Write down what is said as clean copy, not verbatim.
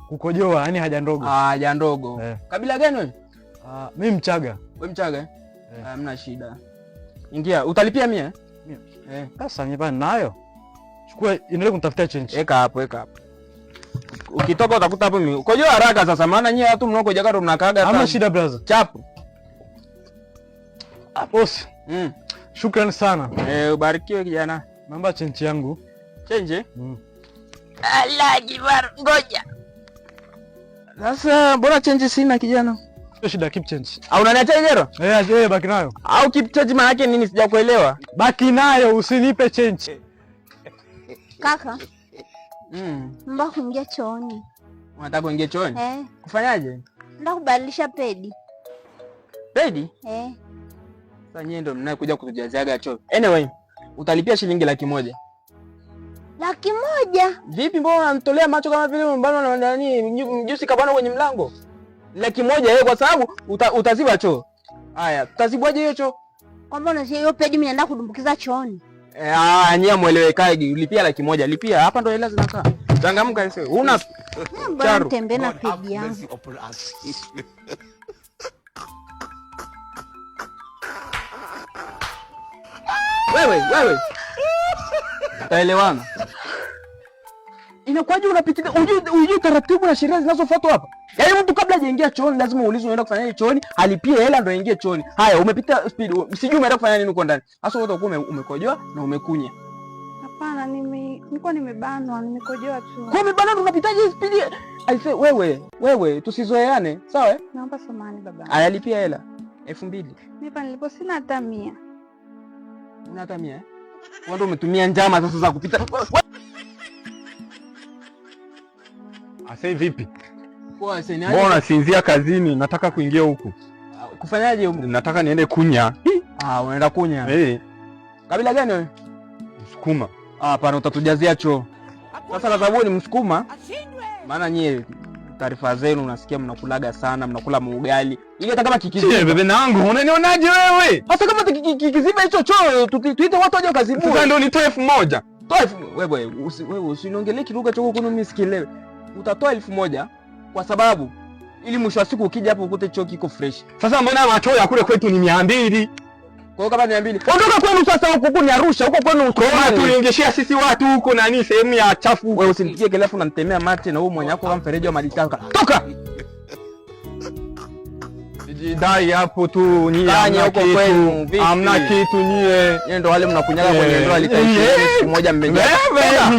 Kukojoa, yani haja ndogo. Haja ndogo. Kabila gani wewe? Mimi Mchaga. Wewe Mchaga? Hamna shida. Ingia, utalipia 100? Sasa mimi bana nayo. Chukua, endelee kunitafutia change. Eka hapo. Ukitoka utakuta hapo mimi. Ukojoa haraka sasa, maana nyie watu mnaokojoa kama mnakaaga hapa. Hamna shida brother. Chapu. Boss. Shukrani sana. Ubarikiwe kijana. Naomba change yangu. Change? Allah jibar, ngoja. Sasa bora change sina kijana. Sio shida, keep change. Au unaniacha jero? Baki nayo. Au keep change maana yake nini sijakuelewa? Baki nayo, usinipe change. Kaka. Mbona kuingia chooni? Unataka kuingia chooni? Kufanyaje? Nataka kubadilisha pedi. Pedi? Sasa nyie ndio mnakuja kutujaziaga choo. Anyway, utalipia shilingi 100,000. 100,000? Vipi mbona unanitolea macho kama vile mbona nani mjusi kabana kwenye mlango? 100,000 kwa sababu utaziba choo. Haya, tutazibwaje hiyo choo? Kwamba unasema hiyo pedi mimi naenda kudumbukiza chooni. Nyie muelewekaje? Ulipia 100,000, lipia. Hapa ndo hela zinakaa. Changamka wewe. Una charu. Tembea na pedi yangu. Wewe. Taelewana. Inakuwaje unapitia unajui taratibu na sheria zinazofuatwa hapa? Yaani mtu kabla hajaingia chooni lazima uulizwe unaenda kufanya nini chooni, alipie hela ndio aingie chooni. Haya, umepita speed, sijui umeenda kufanya nini huko ndani. Sasa wewe utakuwa umekojoa na umekunya. Hapana, nilikuwa nimebanwa, nimekojoa tu. Kwa umebanwa ndo unapitaje speed? Aise wewe tusizoeane, sawa? Naomba samahani baba. Haya, lipia hela 2,000. Mimi nilipo sina hata 100. Una hata 100? Wewe ndio umetumia njama sasa za kupita. Asa vipi? Poa sasa. Mbona sinzia kazini, nataka kuingia huku. Kufanyaje huko? Nataka niende kunya. Unaenda kunya? Kabila gani wewe? Msukuma. Hapana, utatujazia choo. Sasa kwa sababu ni Msukuma, maana nyie taarifa zenu unasikia mnakulaga sana, mnakula muugali. Ile hata kama kikiziba. Bebe nangu, unanionaje wewe? Hata kama kikiziba hicho choo, tuite watu waje wakazibue. Sasa ndio nitoe 1,000. Toa wewe usiniongelee kiruga choko kwenu mimi sikielewe. Utatoa 1,000 kwa sababu ili mwisho wa siku ukija hapo ukute choo kiko fresh. Sasa mbona machoo ya kule kwetu ni 200? Kwa hiyo kama 200. Ondoka kwenu sasa huko ni Arusha, huko kwenu tuliongeshia sisi watu huko nani sehemu ya chafu. Wewe usinipigie kelele afu unanitemea mate na wewe mwenye wako kama mfereji wa malitaka. Toka! Jidai hapo tu nyie huko kwenu. Hamna kitu nyie. Nyie ndio wale mnakunyaga kwenye ndoa litaishi siku moja mmejaa.